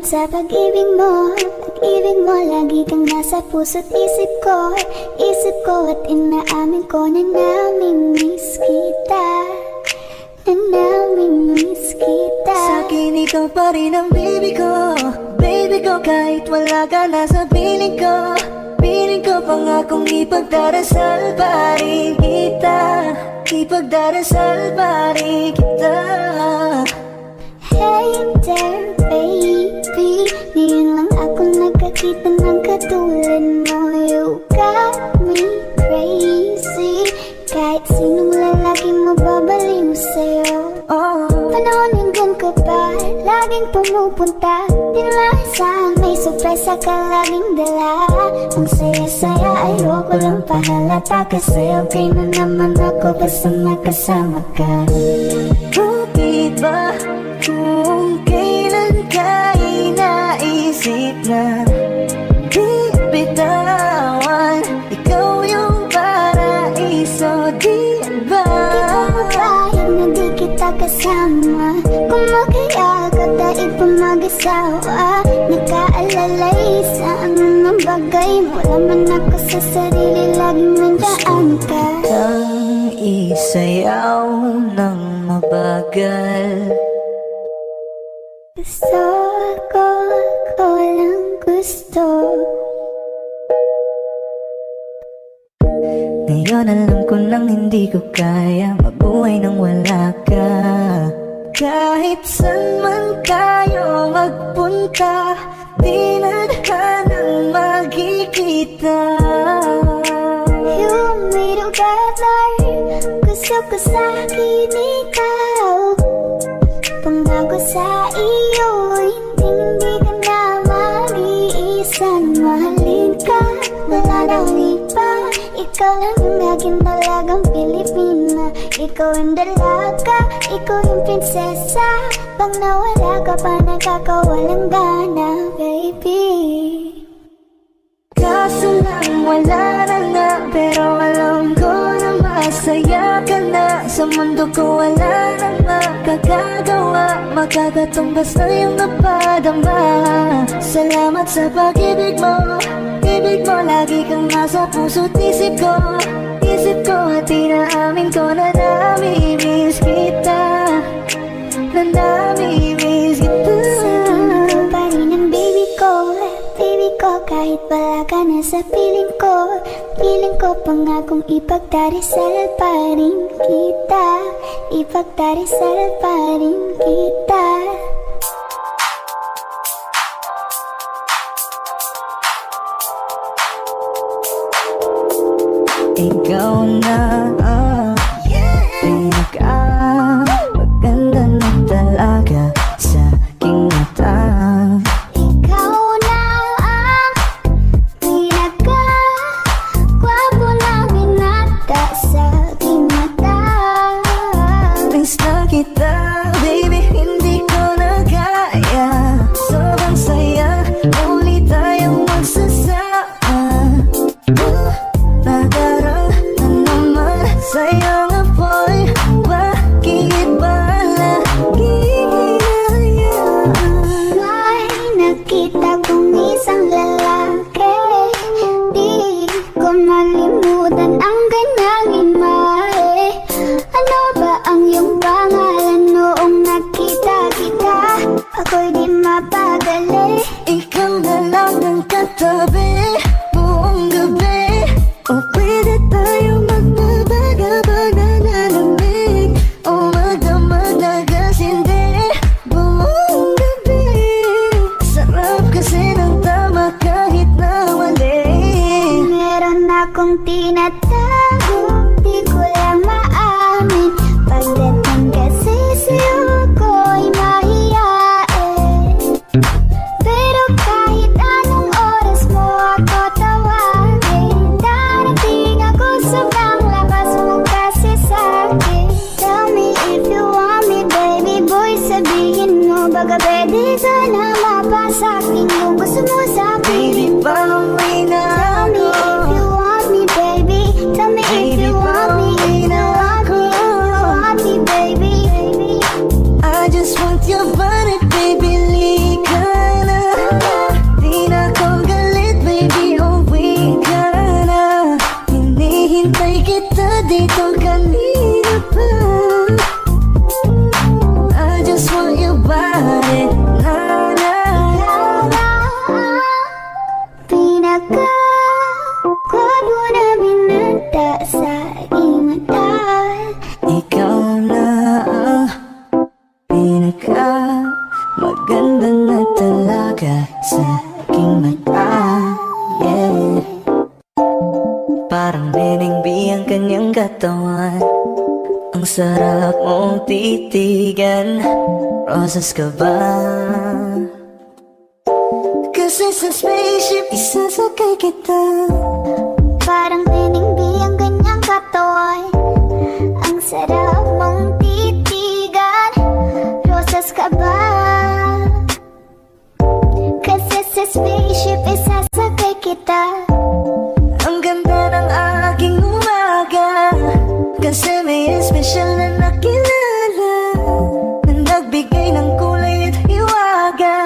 Salamat sa pag-ibig mo. Pag-ibig mo, lagi kang nasa puso't isip ko. Isip ko at inaamin ko na namimiss kita. Na namimiss kita. Sa'kin ikaw pa rin ang baby ko. Baby ko, kahit wala ka na sa piling ko. Piling ko pangakong ipagdarasal pa rin kita. Ipagdarasal pa rin kita. Hey there baby, ngayon lang ako nagkakita ng katulad mo. You got me crazy, kahit sinong lalaki mababaliw sa'yo. Panahon hanggang ka pa, laging pumupunta. Di maasahan, may sorpresa ka laging dala. Ang saya-saya, ayoko lang pahalata. Kasi okay na naman ako basta makasama ka. Bakit ba kung kailan ka inaisip na di bitawan? Ikaw yung paraiso, di ba? Di ko mapahig na di kita kasama. Kung makayag at daig pa mag-asawa. Nagkaalalay sa anong bagay. Wala man ako sa sarili, laging nandaan ka. Ang isayaw ng mabagal. Gusto ko lang gusto. Ngayon alam ko nang hindi ko kaya mabuhay nang wala ka. Kahit saan man tayo magpunta, di na nang magkikita. You made together, gusto ko sa'kin ikaw. Pangako sa iyo, hindi ka na mag-iisa. Mahalin ka, wala nang iba. Ikaw lang ang aking dalagang Pilipina. Ikaw ang dalaga, ikaw yung prinsesa. Pag nawala ka pa, nakakawalang gana, baby. Kaso lang wala na nga, pero alam ko na masaya ka na. Sa mundo ko wala na makakagawa, makakatumbas na yung napadama. Salamat sa pag-ibig mo. Ibig mo, lagi kang nasa puso't isip ko. Isip ko at inaamin ko na namimiss kita. Na namimiss kita. Sa'kin ikaw pa rin ang baby ko. Baby ko, kahit wala ka na sa piling ko. Piling ko pangakong ipagdarasal pa rin kita. Ipagdarasal pa rin kita. Ikaw na maganda na talaga sa aking mata. Ikaw na ang pinaka-gwapo na binata sa aking mata. Miss na kita, baby, hindi ko na kaya. Sobrang saya, ulit tayong magsasama. Nadarang na naman sa'yo nga boy. Bakit ba lagi hinayaan? May nakita kong isang lalaki. Di ko malimutan ang kanyang imahe. Ano ba ang iyong pangalan noong nakita kita? Ako'y di mapagali. Ikaw na lang ang katabi buong gabi. O pwede tayo magpapagabag na nalamig. O magdamag na gasindi buong gabi. Sarap kasi ng tama kahit na mali. Meron akong tinatago, di ko lang maamin. Pagdating kasi sa'yo ko'y mahiyain. Pero kahit anong oras mo ako tawagin, darating ako sobrang lakas mo kasi sa'kin. Tell me if you want me, baby boy, sabihin mo. Baga pwede ka na mapasa'kin kung gusto mo sa'kin. Baby, pauwi na Tell me ako. if you want me, baby. Tell me if you want me, if you want me, baby. I just want your body, baby, lika na. pinaka maganda na talaga sa aking mata, yeah. Parang binigbi ang kanyang katawan, ang sarap mong titigan. Rosas ka ba? Kasi sa spaceship isasakay kita. Parang tiningbi ang kanyang katawan, ang sarap mong titigan. Rosas ka ba? Kasi sa spaceship isasakay kita. Ang ganda ng aking umaga, kasi may espesyal na nakilala, na nagbigay ng kulay at hiwaga.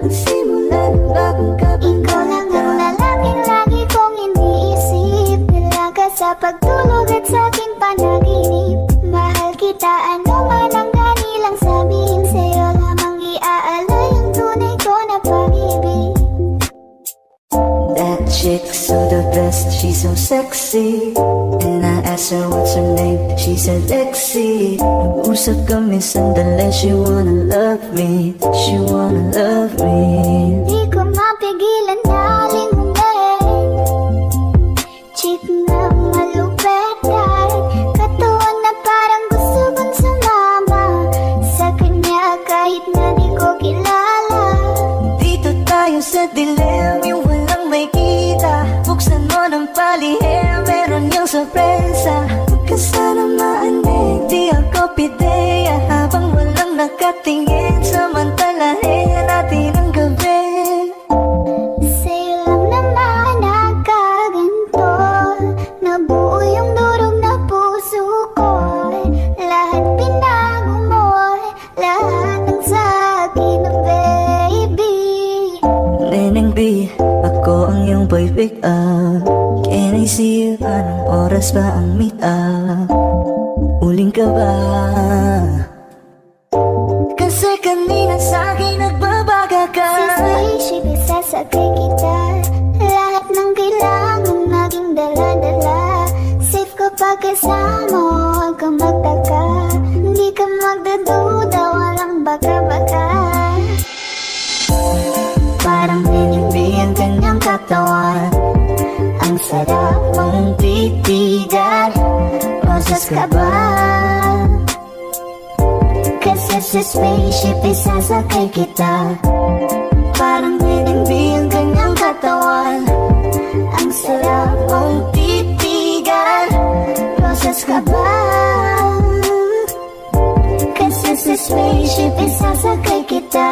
Simula ng bagong Ikaw lang ang lalaking lagi kong iniisip, dalaga sa pagtulog at sa aking panaginip. Mahal kita, ano man ang kanilang sabihin, sa'yo lamang iaalay ang tunay ko na pag-ibig. That chick's so the best, she's so sexy. And I asked her what's her name, she said Lexi. Nag-usap kami sandali, she wanna love me, she wanna love me. Di ko mapigilan na lingunin, chick na malupet at katawan na parang gusto kong sumama sa kanya kahit na di ko kilala. Dito tayo sa dilim, yung walang may kita. Buksan mo ng palihim, meron yung sorpresa. Huwag ka sana maanig, di ako pideya. Habang walang nakatingin, samantalahin natin ang gabi. Sa'yo lang naman nakaganto, nabuo yung durog na puso ko. Lahat binago mo, lahat ng sa'kin, baby. Neneng B, ako ang iyong boy pick up. Can I see you? Anong oras ba ang meet up? Uling ka ba? Kasi kanina sa'kin nagbabaga ka. Sa spaceship isasakay kita, lahat ng kailangan naging dala-dala. Safe ko pag kasama, huwag kang magtaka. Hindi ka magdaduda, walang baka-baka. Parang binigbi ang kanyang katawan, ang sarap mong titigan. Rosas ka ba? Kasi sa spaceship isasakay kita. Parang binigbi ang kanyang katawan, ang sarap mong titigan. Rosas ka ba? Kasi sa spaceship isasakay kita.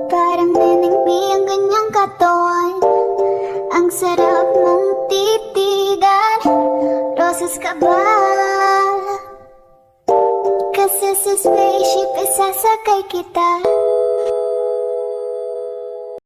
Parang binigbi ang kanyang katawan, ang sarap mong titigan. Rosas ka ba? Kasi sa spaceship isasakay kita.